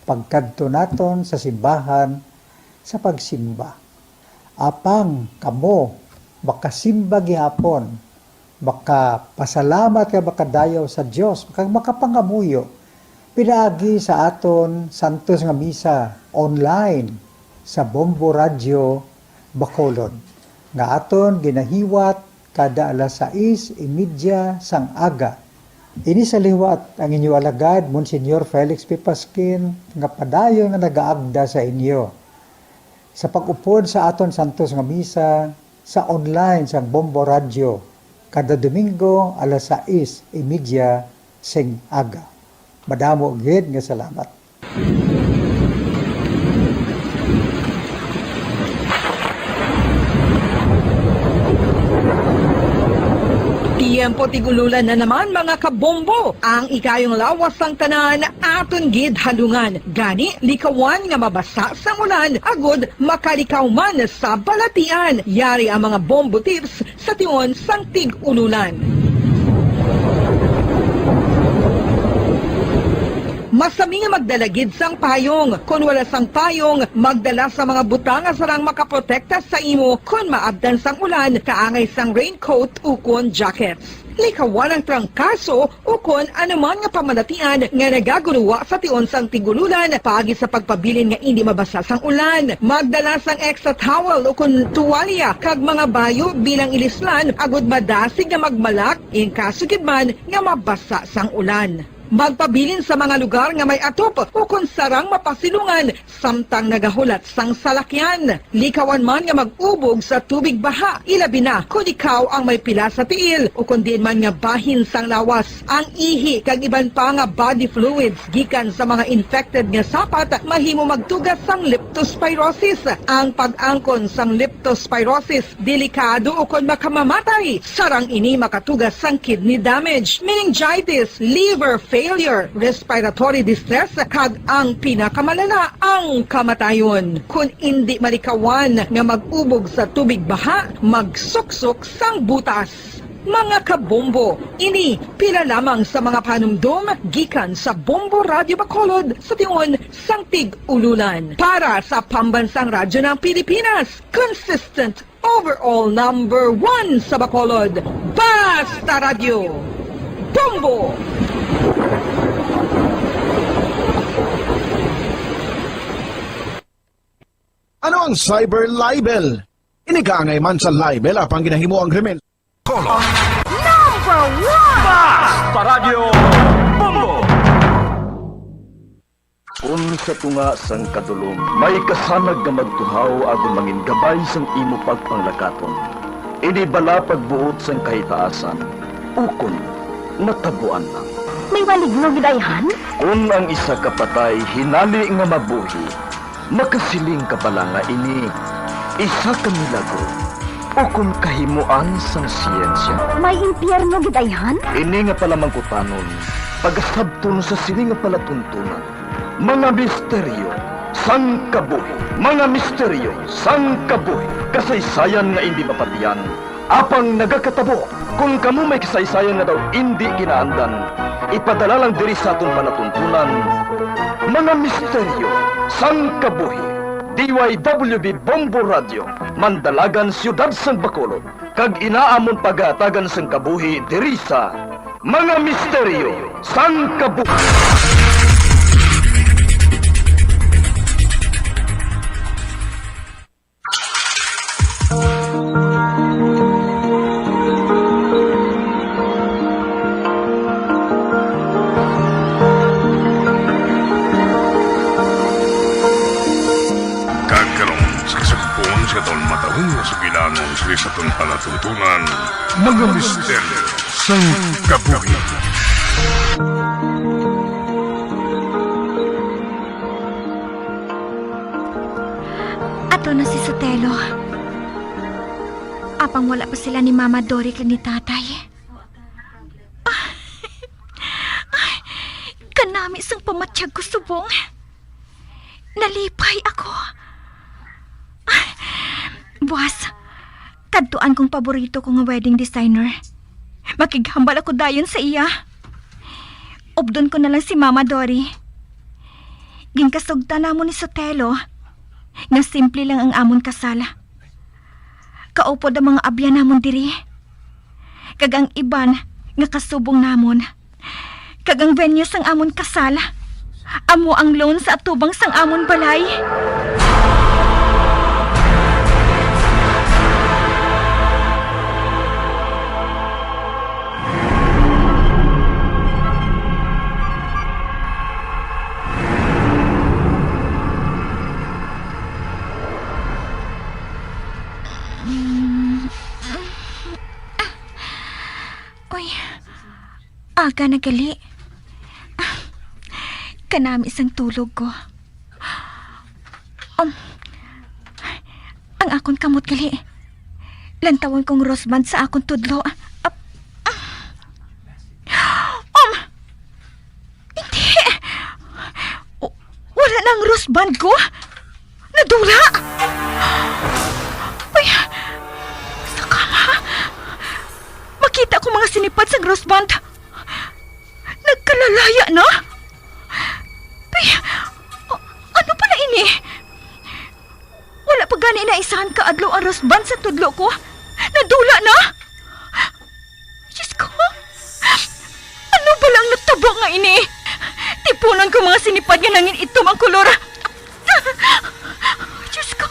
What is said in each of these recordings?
pagkadto naton sa simbahan sa pagsimba. Apang kamo makasimba gihapon, makapasalamat ka makadayaw sa Dios, makapangamuyo pinaagi sa aton santos nga misa online sa Bombo Radio Bacolod nga aton ginahiwat kada alas 6:30 sang aga. Ini sa liwat ang inyo alagad Monsignor Felix P. Pasquin nga padayon nga nagaagda sa inyo sa pag-upod sa aton santos nga misa sa online sang Bombo Radio kada Domingo alas 6:30 sing aga. Madamo gid nga salamat. Tiempo tigululan na naman mga kabombo. Ang ikayong lawas ng tanan aton gid halungan. Gani likawan nga mabasa sa ulan agod makalikaw man sa balatian. Yari ang mga bombo tips sa tion sang tig-ululan. Masami nga magdalagid sang payong. Kung wala sang payong, magdala sa mga butang nga sarang makaprotekta sa imo kung maabdan sang ulan, kaangay sang raincoat ukon jackets. Likawan ang trangkaso ukon anuman nga pamalatian nga nagaguluwa sa tion sang tigululan paagi sa pagpabilin nga hindi mabasa sang ulan. Magdala sang extra towel ukon tuwalya kag mga bayo bilang ilislan agud madasig nga magmalak in kaso gid man nga mabasa sang ulan. Magpabilin sa mga lugar nga may atop o kung sarang mapasilungan samtang nagahulat sang salakyan. Likawan man nga mag-ubog sa tubig baha, ilabi na kung ikaw ang may pila sa tiil o kung din man nga bahin sang lawas. Ang ihi kag iban pa nga body fluids gikan sa mga infected nga sapat mahimo magtugas sang leptospirosis. Ang pag-angkon sang leptospirosis delikado o kung makamamatay. Sarang ini makatugas sang kidney damage, meningitis, liver failure, respiratory distress, kag ang pinakamalala, ang kamatayon. Kung hindi malikawan nga mag-ubog sa tubig baha, magsuksok sang butas. Mga kabombo, ini pila lamang sa mga panumdum gikan sa Bombo Radio Bacolod sa tion sang tig-ululan. Para sa pambansang radyo ng Pilipinas, consistent overall number 1 sa Bacolod, Basta Radio, Bombo! Ano ang cyber libel? Inigangay man sa libel apang ginahimo ang krimen. Number 1! Basta Radio Bombo! Unsa tunga sang kadulom, may kasanag nga magtuhaw agon mangin gabay sang imo pagpanglakaton. Ini bala pagbuot sang kahitaasan. Ukon natabuan lang. May maligno gidayhan? Kung ang isa ka patay hinali nga mabuhi, makasiling ka pala nga ini isa ka milagro o kung kahimuan sang siyensya. May impyerno gidayhan? Ini nga pala mangkutanon, pagasabton sa sini nga palatuntunan. Mga misteryo sang kabuhi, mga misteryo sang kabuhi, kasaysayan nga hindi mapatiyan. Apang nagakatabo, kung kamo may kasaysayan nga daw hindi kinaandan, ipadala lang diri sa atong palatuntunan. Mga misteryo sang kabuhi, DYWB Bombo Radio, Mandalagan, Siyudad sang Bacolod, kag inaamon pagatagan sang kabuhi diri sa Mga Misteryo sang Kabuhi. Sa itong palatuntunan, mga misteryo sang kabuhi. Ato na si Sotelo. Apang wala pa sila ni Mama Dory kag ni Tatay. Kanami sang pamatsyag ko subong. Nalipay ako. Buwas, kadtuan kong paborito ko nga wedding designer. Makighambal ako dayon sa iya. Obdon ko na lang si Mama Dory. Ginkasugta namon ni Sotelo nga simple lang ang amon kasala. Kaupod ang mga abyan namon diri. Kag ang iban nga kasubong namon. Kag ang venue sang amon kasal. Amo ang loan sa atubang sang amon balay. Uy, aga na gali. Kanami isang tulog ko. Ang akon kamot gali. Lantawan kong roseband sa akon tudlo. Hindi. Wala na ang roseband ko. Nadula. Uy, sa kama. Makita ko mga sinipad sa roseband. Nagkalalaya na. Ay, ano pala ini? Wala pa gani na isahan ka adlaw ang roseband sa tudlo ko. Nadula na. Diyos ko. Ano ba lang natabo nga ini? Tipunan ko mga sinipad nga nangin itom ang kolor. Diyos ko.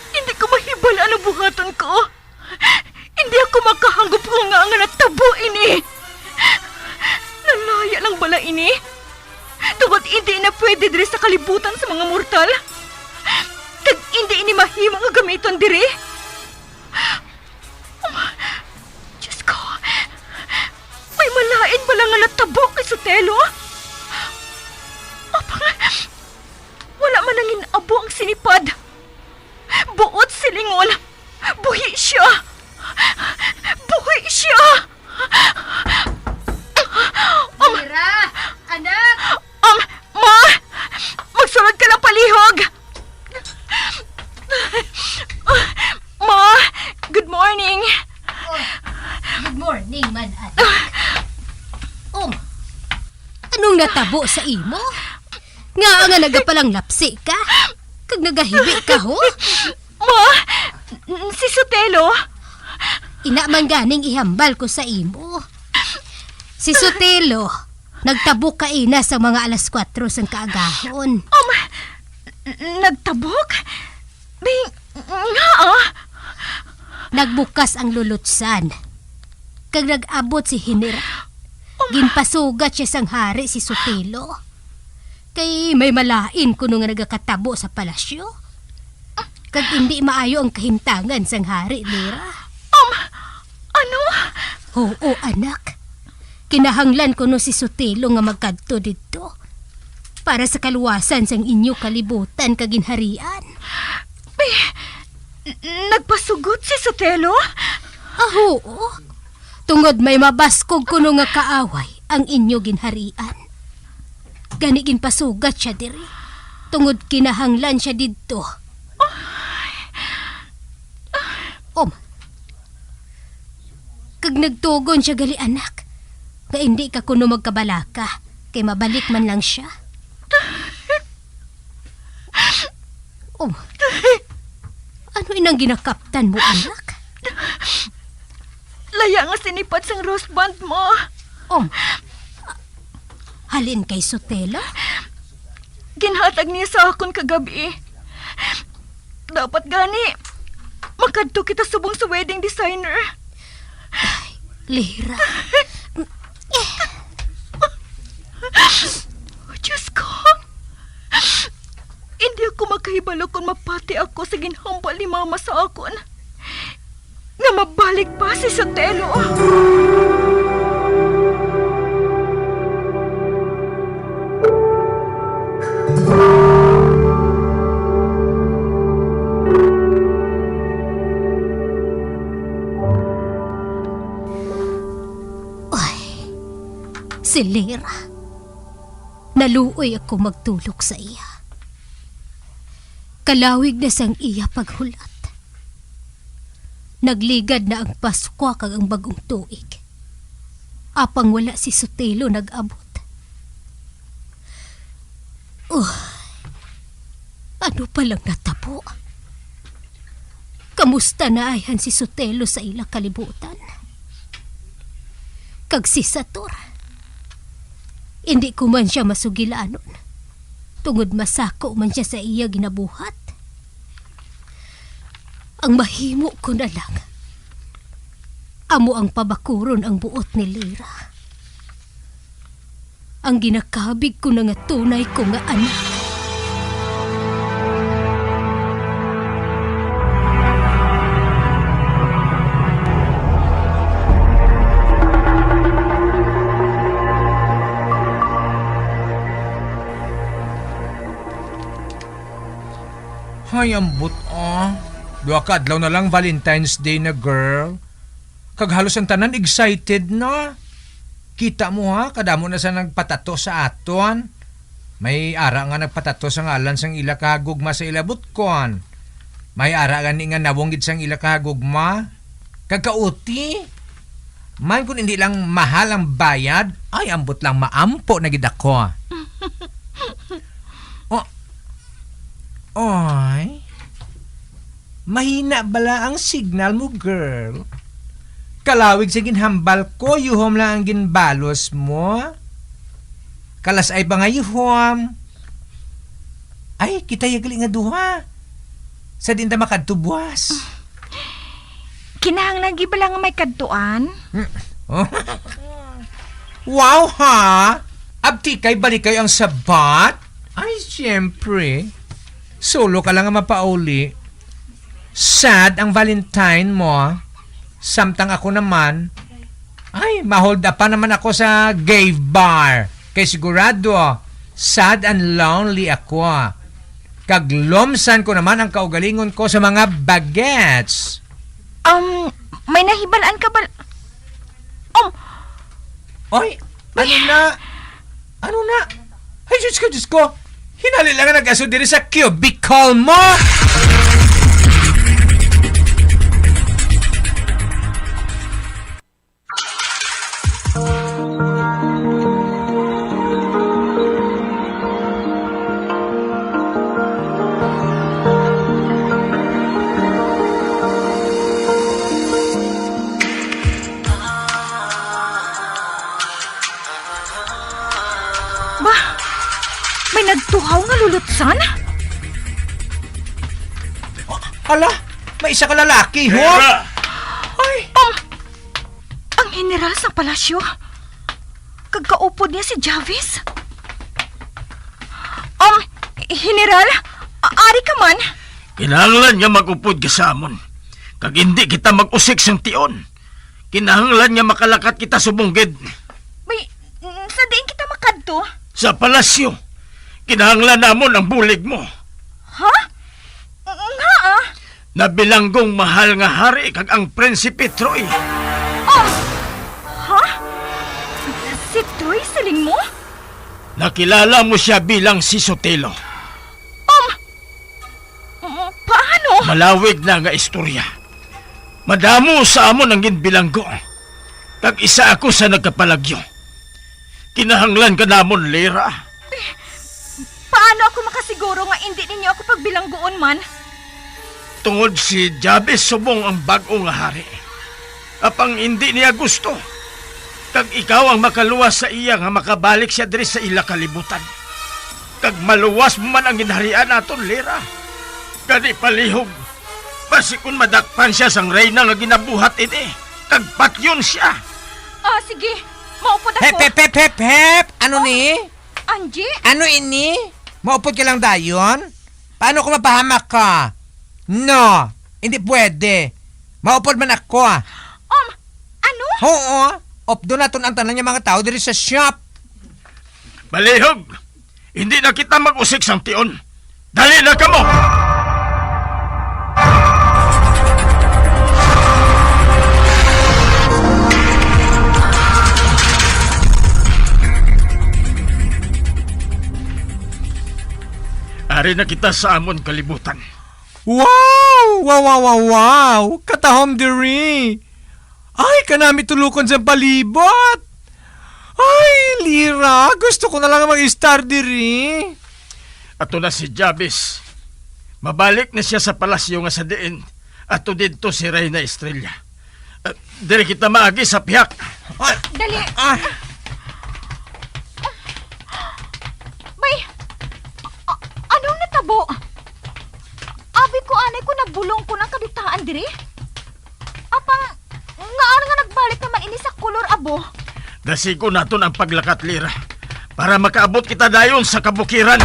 Hindi ko mahibala ang buhaton ko. Hindi ako makahanggop ko nga natabo ini. Nalaya lang bala ini. Tungod hindi na pwede diri sa kalibutan sa mga mortal. Kag hindi ini mahimong nga gamiton diri. Diyos ko. May malain bala nga natabo kay Sotelo. Wala man nangin abo ang sinipad. Buot silingon. Buhi siya. Buhi siya. Mira! Anak! Ma! Magsulod ka ng palihog! Ma! Good morning! Good morning, man, anak. Anong natabo sa imo? Nga nagapalang lapsi ka? Kag nagahibi ka, ho? Ma! Si Sotelo! Ina man ganing ihambal ko sa imo. Si Sotelo, nagtabok ka ina sa mga alas 4 sang kaagahon. Nagtabok? Nga Nagbukas ang lulutsan. Kag nag-abot si Hinira. Ginpasugat siya sang hari si Sotelo. Kay may malain kuno nga nagakatabo sa palasyo. Kag hindi maayo ang kahimtangan sang hari, Lira. Ano? Oo, anak. Kinahanglan ko no si Sotelo nga magkadto dito para sa kaluwasan sang inyo kalibutan kaginharian. Nagpasugot si Sotelo? Oo. Tungod may mabaskog kuno nga kaaway ang inyo ginharian. Gani ginpasugat siya diri. Tungod kinahanglan siya dito. Kag nagtugon siya gali anak. Nga hindi ka kuno magkabalaka. Kay mabalik man lang siya. Ano inang ginakaptan mo anak? Laya nga sinipad sang roseband mo. Halin kay Sotelo? Ginhatag niya sa akon kagabi. Dapat gani, makadto kita subong sa wedding designer. Lira. Diyos ko. Hindi ako makahibalo kung mapati ako sa ginhambal ni mama sa akon. Nga mabalik pa si Sotelo. Si Lira. Naluoy ako magtulog sa iya. Kalawig na sang iya paghulat. Nagligad na ang Pasko kag ang bagong tuig. Apang wala si Sotelo nag-abot. Ano palang natabo? Kamusta na ayhan si Sotelo sa ila kalibutan? Kag si Sator, hindi ko man siya masugilanon. Tungod masako man siya sa iya ginabuhat. Ang mahimo ko na lang, amo ang pabakuron ang buot ni Lira. Ang ginakabig ko na nga tunay ko nga anak. Hay, ambot Dua ka adlaw na lang Valentine's Day na, girl. Kag halos ang tanan excited na. Kita mo ha, kadamo na sa nagpatato sa aton. May ara nga nagpatato sa ngalan sang ila kahagugma sa ilabot kon. May ara gani nga nawonggid sang ila kahagugma. Kag kauti. Man kung hindi lang mahal ang bayad, ay ambot lang maampo na gid ako. Oy, mahina bala ang signal mo, girl. Kalawig sa ginhambal ko, yuhom lang ang ginbalos mo. Kalas ay ba nga yuhom? Ay, kita yagali nga duha. Sa dinta makadtubuas. Kinahanglan gibala nga may kadtuan? Wow, ha? Abti kay balik kayo ang sabat? Ay, siyempre. Solo ka lang nga mapauli. Sad ang Valentine mo. Samtang ako naman, ay, mahold up pa naman ako sa gay bar. Kay sigurado, sad and lonely ako. Kaglomsan ko naman ang kaugalingon ko sa mga bagets. May nahibalaan ka ba? Oy, ano na? Ano na? Ay, Diyos ko. Hinali lang nga nag-aso diri sa cubicle mo! May nagtuhaw nga lulutsan? Hala, may isa ka lalaki, ho? Ay, Ang general sa palasyo. Kagkaupod niya si Javis. General, ari ka man? Kinahanglan niya mag-upod ka sa amon. Kag hindi kita mag-usik sang tion. Kinahanglan niya makalakat kita subunggid. May, sa diin kita makadto? Sa palasyo. Kinahanglan namon ang bulig mo. Ha? Nga ah? Nabilanggong mahal nga hari kag ang Prinsipe Troy. Ha? Si Troy siling mo? Nakilala mo siya bilang si Sotelo. Paano? Malawig na nga istorya. Madamo sa amon ang ginbilanggo. Kag isa ako sa nagkapalagyo. Kinahanglan ka namon, Lira. Paano ako makasiguro nga hindi ninyo ako pagbilangguon man? Tungod si Jabez subong ang bag-o nga hari. Apang hindi niya gusto. Kag ikaw ang makaluwas sa iya nga makabalik siya diri sa ila kalibutan. Kag maluwas mo man ang ginharian naton, Lira. Kadi palihog. Basi kung madakpan siya sang reyna nga ginabuhat ini. Kag patyon siya. Sige. Maupod ako. Hep! Ano ni? Angie? Ano ini? Maupod ka lang dayon? Paano ko mapahamak ka? No, hindi pwede. Maupod man ako. Ano? Oo, opdo na ang tanan niya mga tao diri sa shop. Balihog! Hindi na kita mag-usik sang tion. Dali na ka mo! Ari na kita sa amon kalibutan. Wow! Katahom diri. Ay, kanami tulukon sa palibot. Ay, Lira, gusto ko na lang mag-star diri. Ato na si Jabez. Mabalik na siya sa palasyo nga sa diin at dito si Reyna Estrella. Dili kita maagi sa pihak. Dali. Bay, anong natabo? Abi ko anay ko nagbulong ko ng kadutaan diri. Apang, nga nagbalik naman ini sa kolor abo. Dasigo naton ang paglakat, Lira, para makaabot kita dayon sa kabukiran.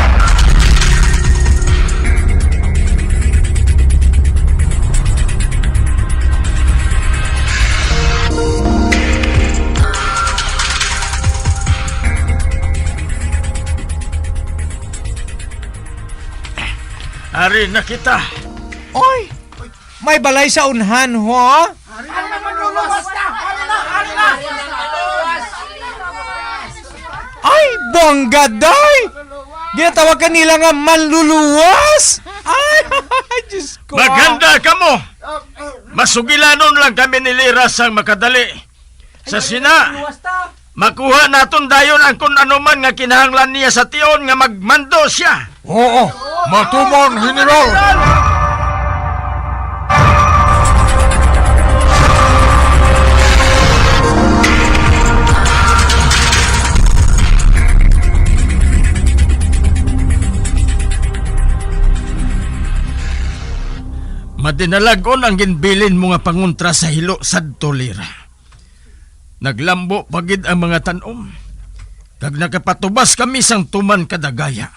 Ari na kita. Oy! May balay sa unhan, ho? Ay, bongga, day! Ginatawag ka nila nga manluluwas! Ay, Diyos ko! Maganda ka mo! Masugilanon lang kami ni Lira sang makadali. Sa sina, makuha naton dayon ang kung anuman nga kinahanglan niya sa tiyon nga magmando siya. Oo, matuman, General! Madinalagon ang ginbilin mo nga panguntra sa hilo sadto, Lira. Naglambo pagid ang mga tanom. Kag nakapatubas kami sang tuman kadagaya.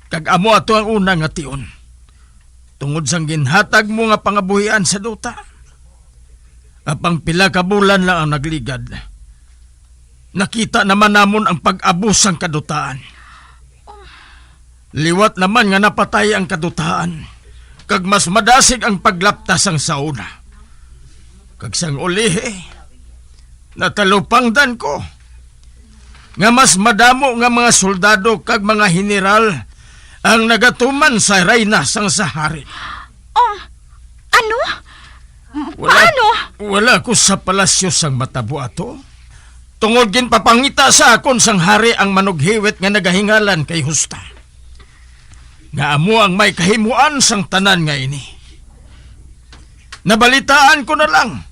Kag amo ato ang una nga tion. Tungod sang ginhatag mo nga pangabuhian sa duta. Apang pila ka bulan lang ang nagligad. Nakita naman namon ang pag-abus sang kadutaan. Liwat naman nga napatay ang kadutaan. Kag mas madasig ang paglaptas ang sauna. Kag sang ulihe, natalupangdan ko. Nga mas madamo nga mga soldado kag mga general ang nagatuman sa Reyna sang sahari. Ano? Paano? Wala ko sa palasyo sang matabo ato. Tungod gin papangita sa akon sang hari ang manughiwit nga nagahingalan kay Justa. Nga amo ang may kahimuan sang tanan nga ini. Nabalitaan ko na lang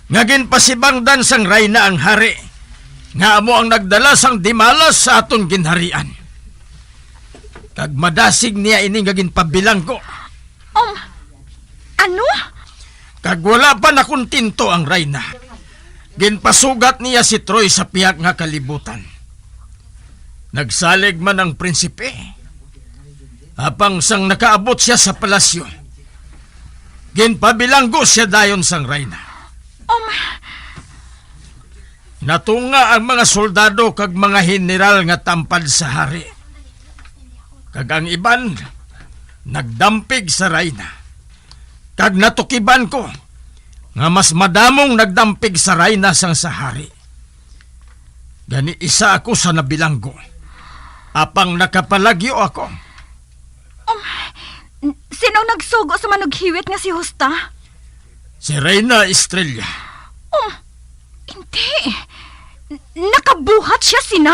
nga ginpasibangdan sang Reyna ang hari. Nga amo ang nagdala sang dimalas sa aton ginharian. Kag madasig niya ini nga ginpabilang ko. Ano? Kag wala pa nakuntinto ang Reyna. Ginpasugat niya si Troy sa pihak nga kalibutan. Nagsalig man ang prinsipe. Apang sang nakaabot siya sa palasyo. Ginpabilanggo siya dayon sang Reyna. Natunga ang mga soldado kag mga general nga tampad sa hari. Kag ang iban nagdampig sa Reyna. Kag natukiban ko nga mas madamong nagdampig sa Reyna sang sa hari. Gani isa ako sa nabilanggo. Apang nakapalagyo ako. Sino nagsugo sa manughiwit nga si Justa? Si Reyna Estrella. Hindi. Nakabuhat siya, sina?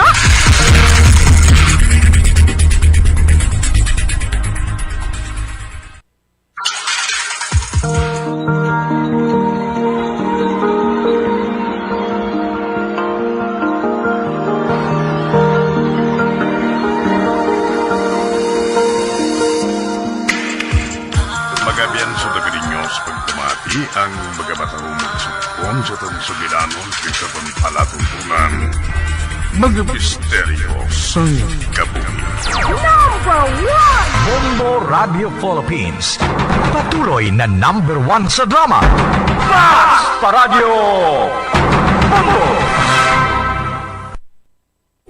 Magabian sa dagrinyo sa pagtumati ang magamatahong magsukon sa tansugilanon kaysa palatuntunan. Mga misteryo sa kabuhi. Bombo Radio Philippines. Patuloy na #1 sa drama. Mas Paradyo Bombo!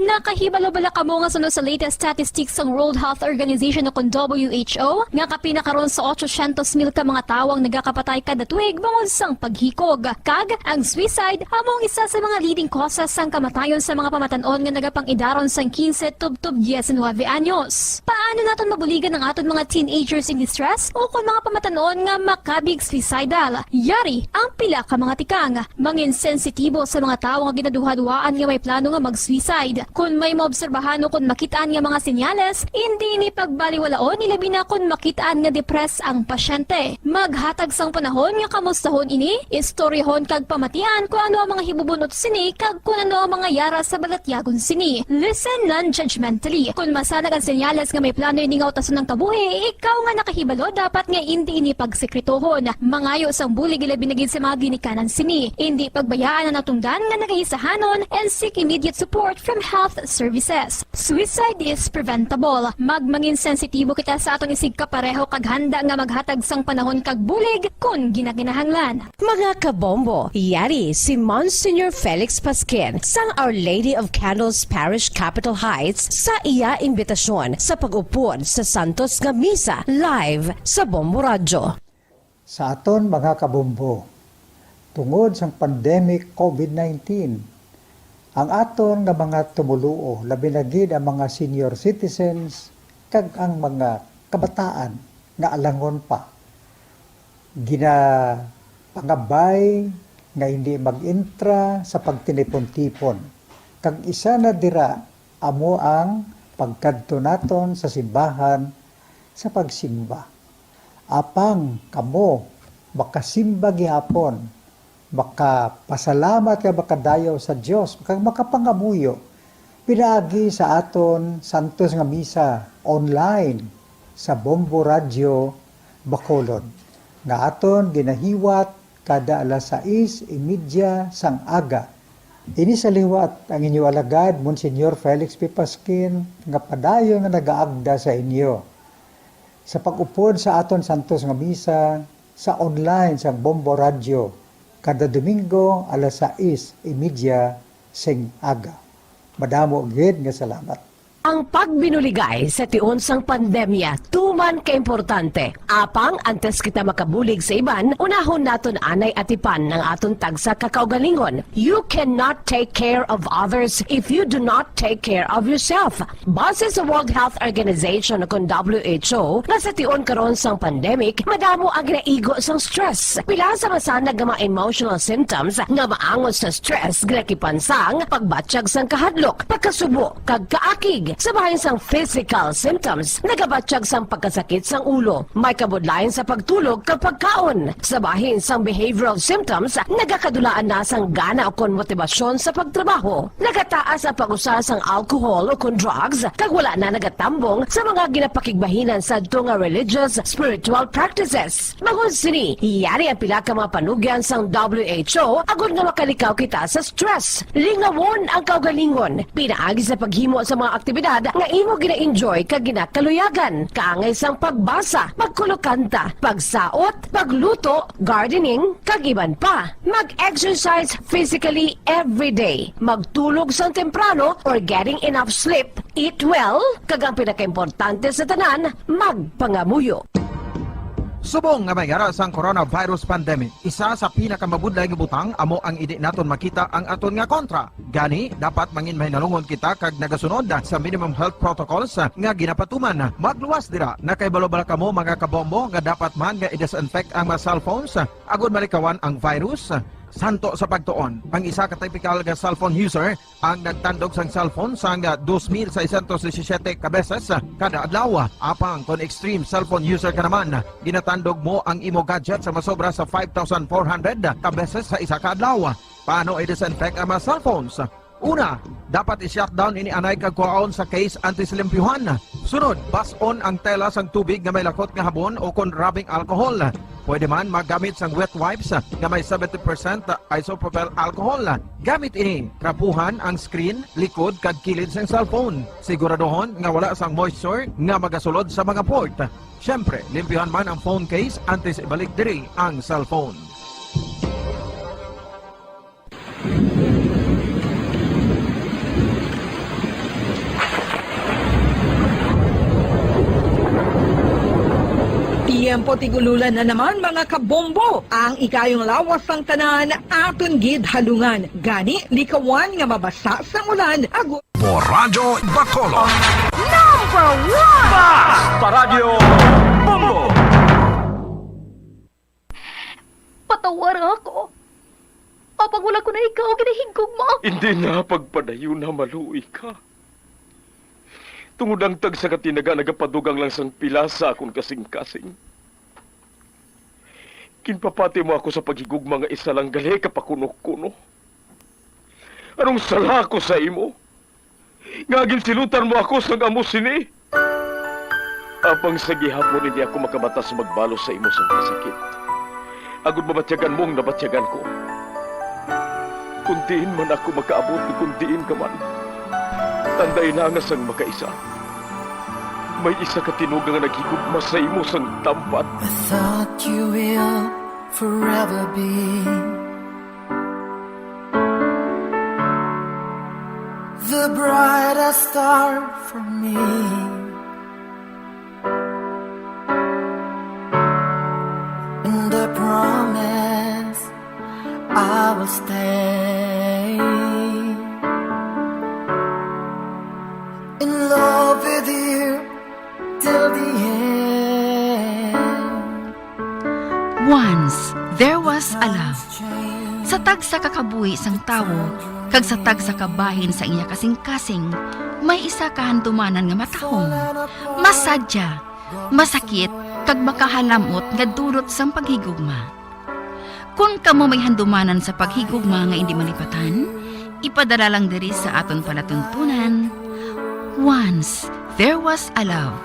Nakahibalo-bala ka mo nga sunod sa latest statistics ng World Health Organization o WHO nga kapinakaroon sa 800,000 ka mga tawang nagakapatay kada tuig bangod sang paghikog. Kag, ang suicide among isa sa mga leading causes sang kamatayon sa mga pamatanon nga nagapang-idaron sang 15 tub 19 anyos. Paano naton mabuligan ang aton mga teenagers in distress o kung mga pamatanon nga makabig suicidal? Yari ang pila ka mga tikang. Mangin sensitibo sa mga tawo nga ginaduhadwaan nga may plano nga mag-suicide. Kung may maobserbahan o kung makitaan nga mga senyales, hindi ni pagbaliwalaon nilabi na kung makitaan nga depress ang pasyente. Maghatag sang panahon nga kamustahon ini, istoryahon kag pamatian kung ano ang mga hibubunot sini kag kung ano ang mga yara sa balatyagon sini. Listen non-judgmentally. Kung masanag ang senyales nga may plano ini nga utason ng kabuhi, ikaw nga nakahibalo dapat nga hindi ini pagsekretohon. Mangayo sang bulig ilabi na gid sa mga ginikanan sini. Hindi pagbayaan ang natungdan nga nagahisahanon and seek immediate support from health services. Suicide is preventable. Magmangin sensitibo kita sa atong isig kapareho kag handa nga maghatag sang panahon kag bulig kung ginaginahanglan. Mga kabombo, yari si Monsignor Felix Pasquin sang Our Lady of Candles Parish Capitol Heights sa iya imbitasyon sa pag-upod sa Santos nga Misa live sa Bombo Radio. Sa aton mga kabombo, tungod sang pandemic COVID-19, ang aton nga mga tumuluo, labi na gid ang mga senior citizens kag ang mga kabataan nga alangon pa. Pangabay nga hindi mag-intra sa pagtinipon-tipon. Kag isa na dira amo ang pagkadto naton sa simbahan sa pagsimba. Apang kamo makasimba gihapon, makapasalamat ka makadayaw sa Dios, makapangamuyo pinaagi sa aton Santos nga Misa online sa Bombo Radio Bacolod nga aton ginahiwat kada alas 6:30 sang aga. Ini sa liwat ang inyo alagad Monsignor Felix P. Pasquin nga padayon nga nagaagda sa inyo sa pag-upod sa aton Santos nga Misa sa online sa Bombo Radio kada Domingo alas 6:30 sing aga. Madamo gid nga salamat. Ang pagbinuligay sa tiun sang pandemya, tuman ka-importante. Apang antes kita makabulig sa iban, unahon naton anay atipan ng aton tagsa kakaugalingon. You cannot take care of others if you do not take care of yourself. Base sa World Health Organization kung WHO, na sa tiun karon sang pandemic, madamo ang ginaigo sang stress. Pila sa masanag nga mga emotional symptoms nga maangos sa stress, ginakipansang pagbatsyag sang kahadlok, pagkasubo, kag kaakig. Sa bahin sang physical symptoms, nagabatsyag sang pagkasakit sang ulo, may kabudlayan sa pagtulog kapag kaon. Sa bahin sang behavioral symptoms, nagakadulaan na sang gana o kon motibasyon sa pagtrabaho. Nagataas ang pag-usa sang alcohol o kon drugs, kag wala na nagatambong sa mga ginapakigbahinan sa nga religious, spiritual practices. Magun sini, iyari ang pila ka mga panugyan sang WHO agud nga makalikaw kita sa stress. Lingawon ang kaugalingon, pinaagi sa paghimo sa mga aktibidad nga imo gina-enjoy kag ginakaluyagan, kaangay sang pagbasa, pagkulokanta, pagsaot, pagluto, gardening, kag iban pa. Mag-exercise physically every day, magtulog sang temprano or getting enough sleep, eat well, kag ang pinakaimportante sa tanan, magpangamuyo. Subong nga mayara sang coronavirus pandemic, isa sa pinakamabudlay nga butang amo ang idi naton makita ang aton nga kontra. Gani, dapat mangin mahinalungon kita kag nagasunod sa minimum health protocols nga ginapatuman. Magluwas dira na kay balobala kamo mga kabombo nga dapat man nga i-disinfect ang mga cellphones agud malikawan ang virus. Santo sa pagtuon, ang isa ka typical nga cellphone user ang nagtandog sang cellphone sang 2,617 ka beses kada adlaw. Apang kon extreme cellphone user ka naman, ginatandog mo ang imo gadget sa masobra sa 5,400 ka beses sa isa ka adlaw. Paano i-disinfect ang mga cellphones? Una, dapat i-shutdown ini anay kag kuhaon sa case anti-silimpyuhan. Sunod, bas-on ang tela sang tubig nga may lakot nga habon o kon rubbing alcohol. Pwede man magamit sang wet wipes nga may 70% isopropyl alcohol. Gamit ini, trapuhan ang screen, likod kag kilid sang cellphone. Siguraduhon nga wala sang moisture nga magasulod sa mga port. Syempre, limpyuhan man ang phone case antes ibalik diri ang cellphone. Tiempo tigululan na naman mga kabombo. Ang ikayong lawas ng tanan aton gid halungan. Gani likawan nga mabasa sa ulan. Agud Radyo Bacolod. Number 1! Paradyo Bombo. Patawar ako. Kapag wala ko na ikaw, ginahingkog mo. Hindi na pagpadayo na maluwi ka. Tungod ang tag sa katinaga nagapadugang lang sang pila sa akong kasing-kasing. Kinpapati mo ako sa paghigugma nga isa lang gali kapakuno-kuno. Anong sala ko sa imo? Nga ginsilutan mo ako sa amo sini? Apang sa gihapon hindi ako makabatas magbalo sa imo sa kasakit. Agud mabatyagan mong nabatyagan ko. Kuntiin man ako makaabot, kuntiin ka man. Tanday na nga sang makaisa. May isa ka tinugang nga naghigugma sa imo sang tampat. I thought you will forever be the brightest star for me. And I promise I will stay in love with you till the end. Once, there was a love. Sa tag sa kakabuhi sang tawo, kag sa tag sa kabahin sa iya kasing-kasing, may isa kahandumanan nga matahong, masadya, masakit, kag makahalamot nga dulot sang paghigugma. Kung kamo may handumanan sa paghigugma nga hindi malipatan, ipadala lang diri sa aton palatuntunan. Once, there was a love.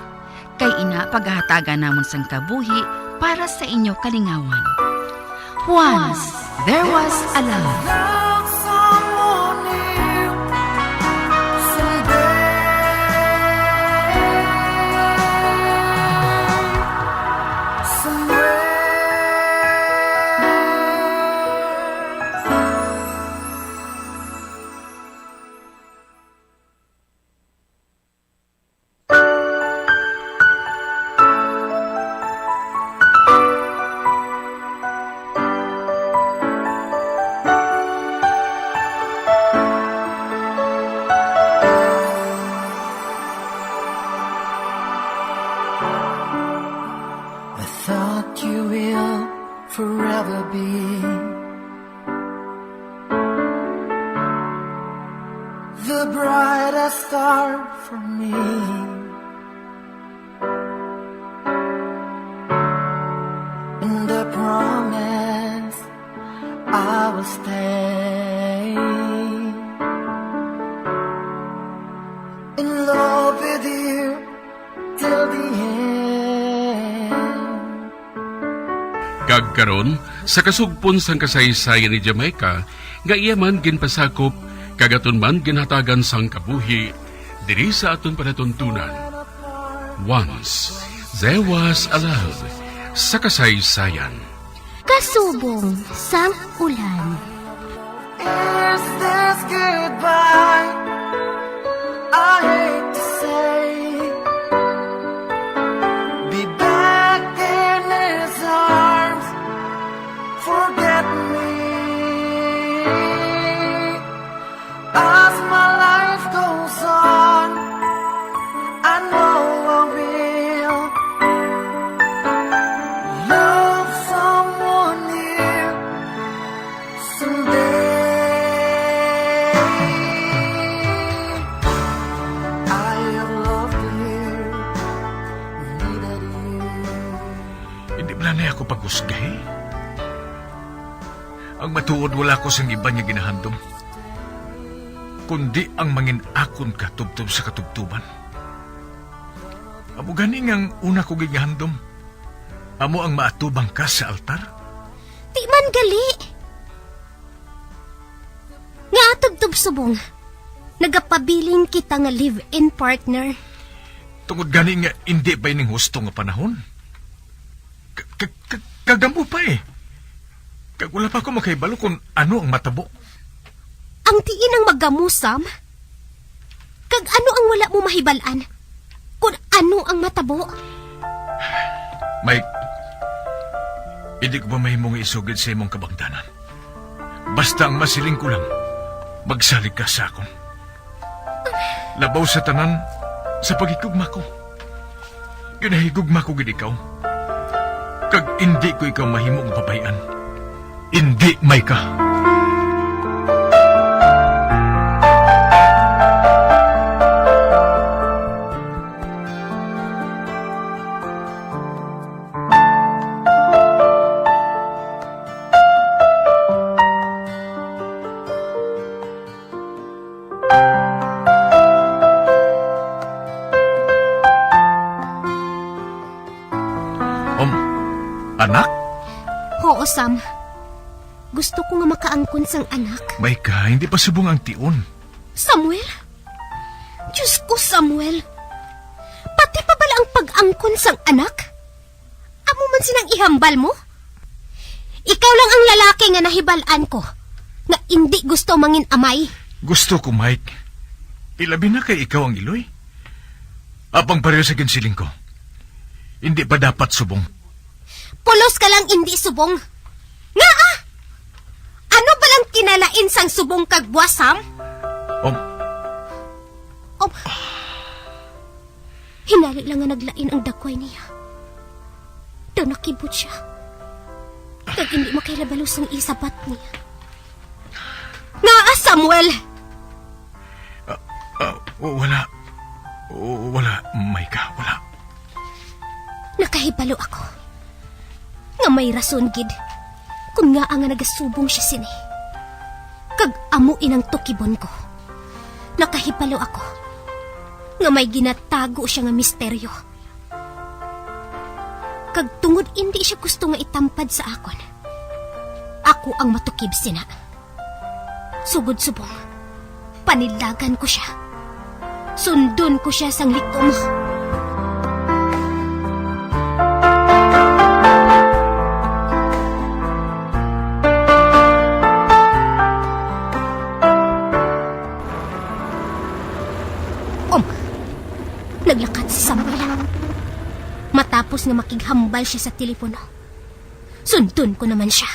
Kay ina paghahatagan namon sang kabuhi para sa inyo kalingawan. Once, there was a love. Love someone new someday, I thought you will forever be the brightest star for me. And I promise I will stay in love with you till the end. Kagkaron sa kasugpon sang kasaysayan ni Jamaica, nga iya man ginpasakop kagaton man ginhatagan sang kabuhi diri sa aton panatuntunan. Once there was a love sa kasaysayan. Kasubong sang ulan. Is this goodbye? I hate to say, be back in his arms, forget me. As my life goes on, I know I will love someone new someday. I have loved you, needed you. Hindi ba na ako pag-usgay? Ang matuod wala ko sang iba niya ginahandom. Kundi ang mangin akon katubtob sa katubtuban. Amo gani ngang una ko gigahandom. Amo ang maatubang ka sa altar. Di man gali. Nga tugtub subong. Nagapabilin kita nga live-in partner. Tungod gani nga hindi pa ining husto nga panahon. Kagambo pa eh. Kag wala pa ako makaibalo kung ano ang matabo. Ang tiin ang magamusam. Kag ano ang wala mo mahibalan. Kung ano ang matabo. Mike, hindi ko ba mahimong isugid sa imong kabangdanan? Basta ang masiling ko lang, magsalig ka sa akon. Labaw sa tanan, sa pagigugma ko. Ginahigugma ko gid ikaw. Kag hindi ko ikaw mahimong babayan. Hindi, Maika. Anak? Oo, Sam. Gusto ko nga makaangkon sang anak. Maika, hindi pa subong ang tiun. Samuel? Diyos ko, Samuel. Pati pa bala ang pag-angkon sang anak? Amo man sinang ihambal mo? Ikaw lang ang lalaki nga nahibalaan ko, nga hindi gusto mangin amay. Gusto ko, Mike. Ilabi na kay ikaw ang iloy. Apang pareho sa ginsiling ko. Hindi pa dapat subong. Pulos ka lang hindi subong. Nga ah! Ano ba lang kinalain sang subong kag buwas, Sam? Hinali lang nga naglain ang dakway niya. Daw nakibot siya. Kag hindi makailabalos ang isabat niya. Nga ah, Samuel! Wala, Maika, wala. Nakahibalo ako. Nga may rason, gid. Kung nga ang nagasubong siya sini. Kag amuin ang tukibon ko. Nakahibalo ako. Nga may ginatago siya nga misteryo. Kag tungod hindi siya gusto nga itampad sa akon. Ako ang matukib sina. Sugod-subong. Panilagan ko siya. Sundon ko siya sang likom. Naglakad si Samuel. Matapos nga makighambal siya sa telepono. Sundon ko naman siya.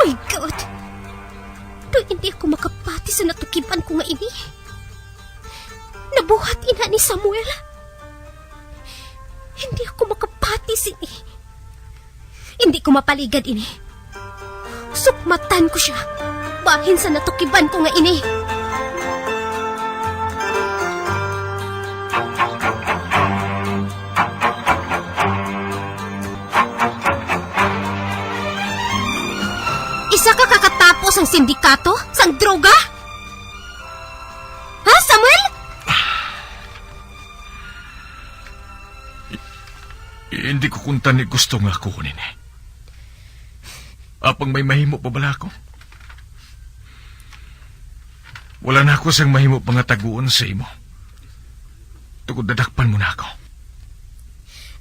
My God! Doon hindi ako makapati sa natukiban ko nga ini. Nabuhat ina ni Samuel. Hindi ako makapati sini. Hindi ko mapaligad ini. Sukmatan ko siya. Bahin sa natukiban ko nga ini. Isa ka kakatapos ang sindikato? Sang droga? Ha, Samuel? Hindi ko kunta ni gusto nga kunin eh. Apang may mahimo pa bala ko? Wala na ako sang mahimo pangataguon sa imo. Tugod dadakpan mo na ako.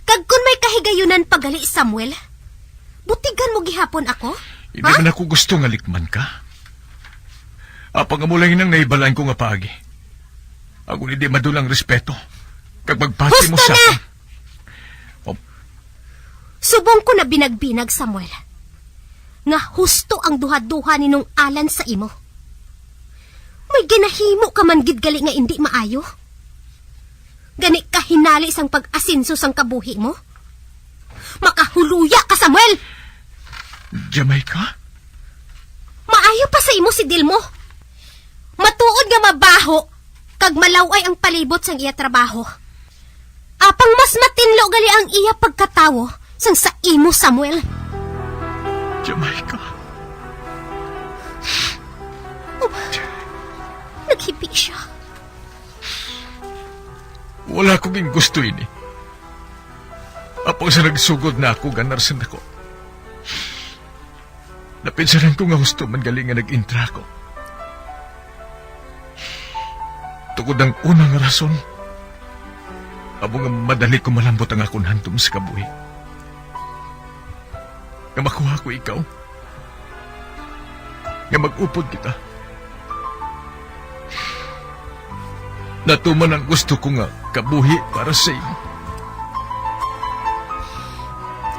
Kag kun may kahigayunan pagali, Samuel, butigan mo gihapon ako? Hindi man ako gusto nga likman ka. Apang amulangin ang naibalaan ko nga paagi. Ako hindi madulang respeto. Kag magpati mo sa akin. Subong ko na binagbinag, Samuel. Nga husto ang duha-duha ninong alan sa imo. May ginahimo ka man gid gali nga hindi maayo. Gani ka hinali sang pag-asinso sang kabuhi mo. Makahuluya ka, Samuel! Jamaica? Maayo pa sa imo si Dilmo. Matuod nga mabaho, kag malaway ang palibot sang iya trabaho. Apang mas matinlo gali ang iya pagkatawo sang sa imo, Samuel. Jamaica? Naghibi siya. Wala kong gusto ini. Apang sa nagsugod na ako, ganarsan ako. Napinsaran ko nga gusto man galing nga nag-intra ko. Tugod ang unang rason, abo nga madali ko malambot ang akong hantom sa kabuhi. Nga makuha ko ikaw. Nga mag-upod kita. Natuman ang gusto ko nga kabuhi para sa iyo.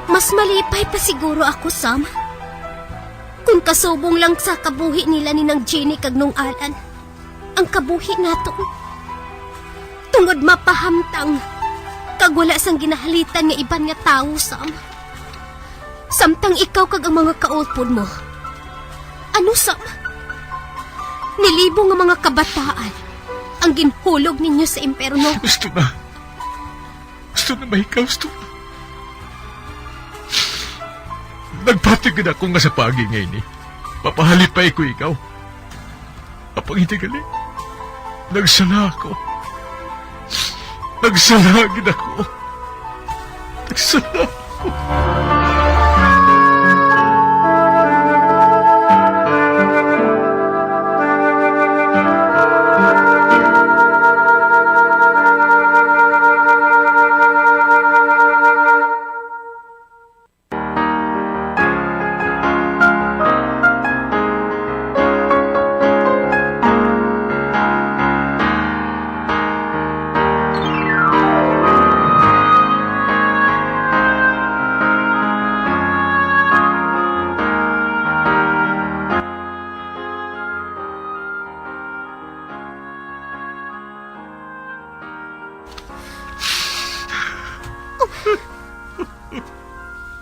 Mas malipay pa siguro ako, Sam. Kung kasubong lang sa kabuhi nila ni nang Jenny kag nung Alan, ang kabuhi nato. Tungod mapahamtang, kag wala sang ginahalitan nga iban nga tao, Sam. Samtang ikaw kag ang mga kaulpod mo. Ano, Sam? Nilibo nga mga kabataan ang ginhulog ninyo sa imperno. Gusto na mahikaw, gusto na. Nagpatigid ako nga sa pagi ngayon eh. Papahalit pa ko ikaw. Apang hindi gali. Nagsala ako. Nagsalagin ako. Nagsala ako.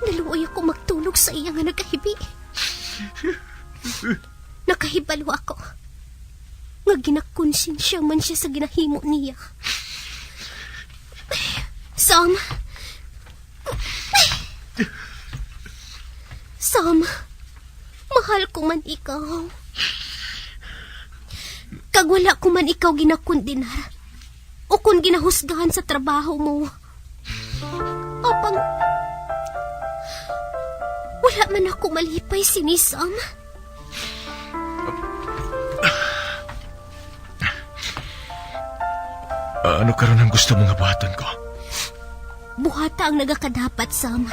Naluoy ako magtulog sa iya nga nagkahibi. Nakahibalo ako. Nga ginakonsensya man siya sa ginahimo niya. Sam, mahal ko man ikaw. Kag wala ko man ikaw ginakondenar o kung ginahusgahan sa trabaho mo. Apang wala man ako malipay sinisam. Ano karon ang gusto mong abuhatan ko? Buhata ang nagakadapat, Sam.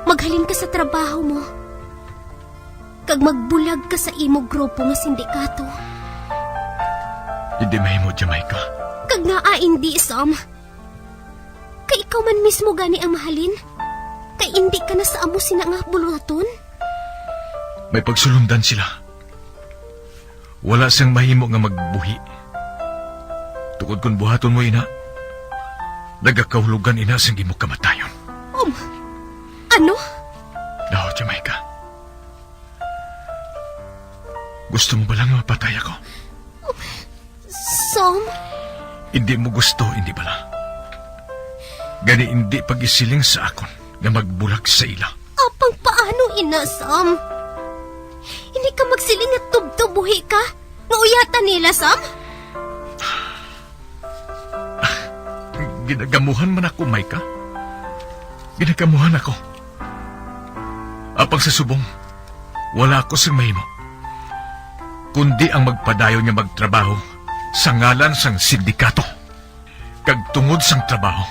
Maghalin ka sa trabaho mo. Kag magbulag ka sa imo grupo nga sindikato. Hindi mahimo, Jamaica. Kag nga hindi, Sam. Kay ikaw man mismo gani ang mahalin. Kay hindi ka na sa amo sina nga buluhaton. May pagsulundan sila. Wala siyang mahimo nga magbuhi. Tukod kung buhaton mo, ina, nagakahulugan ina siyang imo kamatayon. Ano? No, Jamaica. Gusto mo ba lang mapatay ako? Sam? Hindi mo gusto, hindi bala. Gani hindi pag-isiling sa akon nga magbulag sa ila. Apang paano, ina, Sam? Hindi ka magsiling at tubtubuhi ka? Nga uyatan nila, Sam? Ginagamuhan man ako, Maika. Ginagamuhan ako. Apang sa subong, wala ako sa mahimo. Kundi ang magpadayon niya magtrabaho sa ngalan sang sindikato. Kag tungod sang trabaho.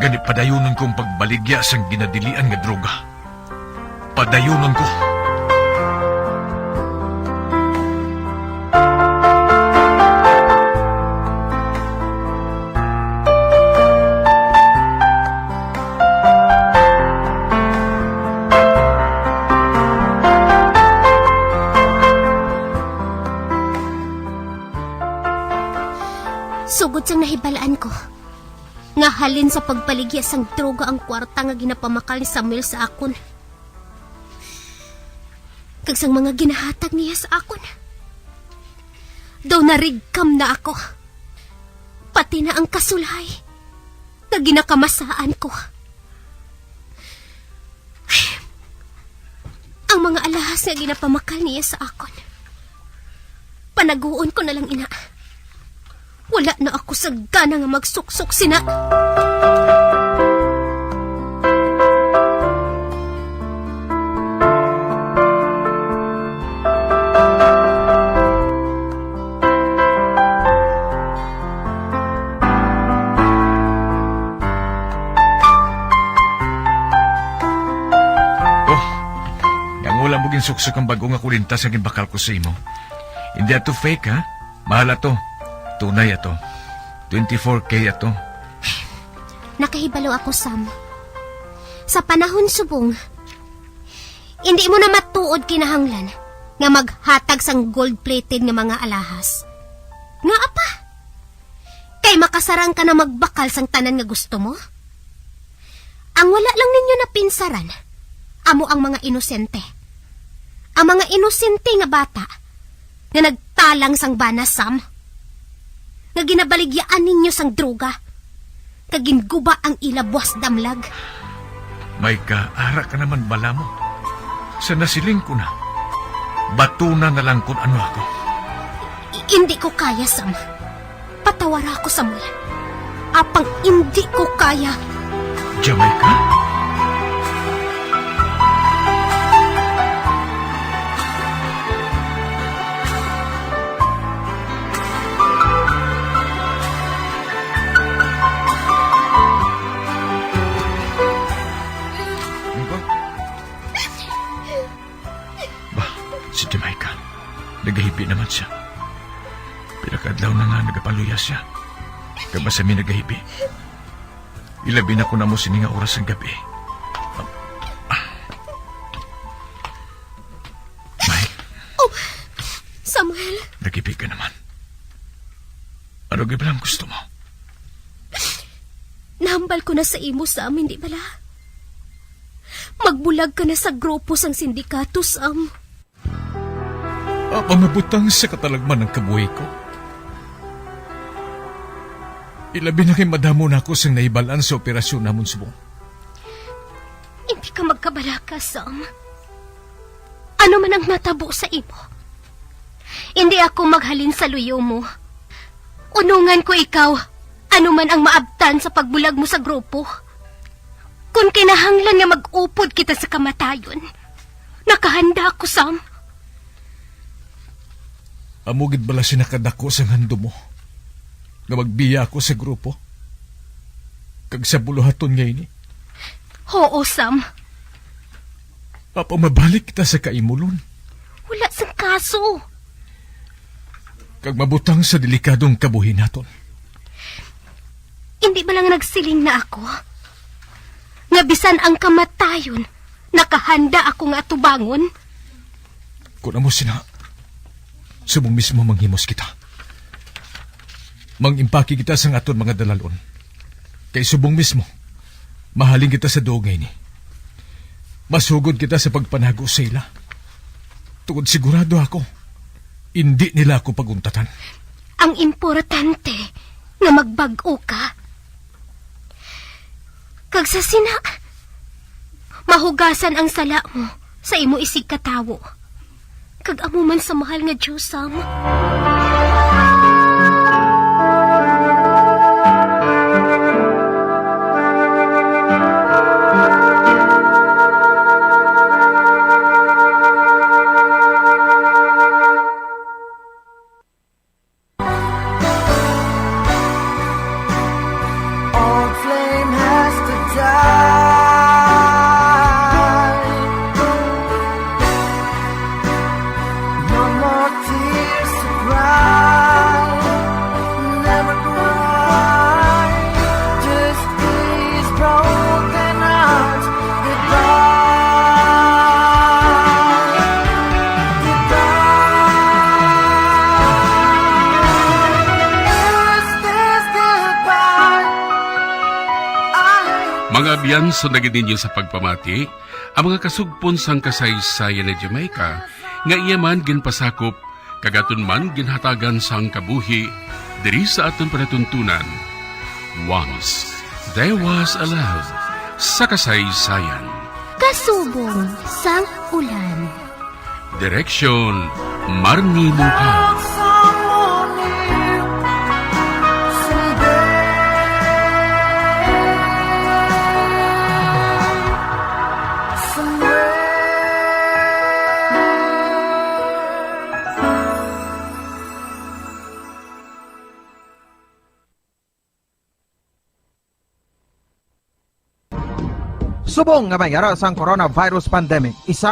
Gani padayunon kong pagbaligya sang ginadilian nga droga. Padayunon ko. Sugod sang nahibalaan ko. Nga halin sa pagpaligya sang droga ang kwarta nga ginapamakal ni Samuel sa akon. Kag sang mga ginahatag niya sa akon. Daw narigkam na ako. Pati na ang kasulay nga ginakamasaan ko. Ang mga alahas nga ginapamakal niya sa akon. Panaguon ko na lang, ina. Wala na ako sa gana nga magsuksok sina. Wala mo ginsuksok ang bago nga kulintas ang ginbakal ko sa imo. Hindi ato fake, ha? Mahal ato. Tunay ato. 24K ato. Nakahibalo ako, Sam. Sa panahon subong, hindi mo na matuod kinahanglan nga maghatag sang gold-plated nga mga alahas. Nga apa? Kay makasarang ka na magbakal sang tanan nga gusto mo? Ang wala lang ninyo na pinsaran, amo ang mga inosente. ang mga inosente nga bata nga nagtalang sang bana, Sam. Nga ginabaligyaan ninyo sang droga. Kaginguba ang ilabwas damlag. May kaara ka naman bala mo. Sa nasiling ko na, batuna na lang kung ano ako. Hindi ko kaya, Sam. Patawara ako, Samuel. Apang hindi ko kaya. Jamaica? Si Jamaica, nagahibi naman siya. Pinakadlaw na nga nagapaluya siya. Kabasami nagahibi. Ilabi na ko na mo sininga oras ng gabi. Mike. Oh, Samuel. Nagahibi ka naman. Ano gabalang gusto mo? Nahambal ko na sa imo, Sam, hindi bala? Magbulag ka na sa grupo sang sindikato, Sam. Pangabutang sa katalagman ng kabuhay ko. Ilabi na kay madamo na ako sang naibalaan sa operasyon namon subong. Hindi ka magkabalaka, Sam. Ano man ang natabo sa imo? Hindi ako maghalin sa luyo mo. Unungan ko ikaw, ano man ang maabtan sa pagbulag mo sa grupo. Kung kinahanglan nga mag-upod kita sa kamatayon, nakahanda ako, Sam. Amugid bala sinakadako sa hando mo nga magbiya ako sa grupo. Kag sa buluhaton ngayon eh. Oo, Sam. Mabalik kita sa kaimulon. Wala sang kaso. Kag mabutang sa delikadong kabuhi naton. Hindi ba lang nagsiling na ako? Nga bisan ang kamatayon, nakahanda ako nga tubangon? Kung amo sina, subong mismo manghimos kita. Mangimpaki kita sa aton mga dalalon. Kay subong mismo, mahaling kita sa dugay ni. Masugod kita sa pagpanago sa ila. Tungod sigurado ako, hindi nila ako paguntatan. Ang importante nga magbago ka. Kag sa sina, mahugasan ang sala mo sa imo isig katawo. Kag amo man sa mahal nga Diyos, Sam. Old flame has to die. No more tears to cry. Never cry. Just these broken hearts goodbye. Goodbye. Is this goodbye? Mga biyanso na ninyo sa pagpamati, ang mga kasugpon sang kasaysayan ni Jamaica, nga iyaman ginpasakop, kagaton man ginhatagan sang kabuhi, diri sa aton panatuntunan. Once, there was a love sa kasaysayan. Kasubong sang ulan. Direksyon, Marnie Mungka. Someone new someday. Subong nga mayara sang coronavirus pandemic, isa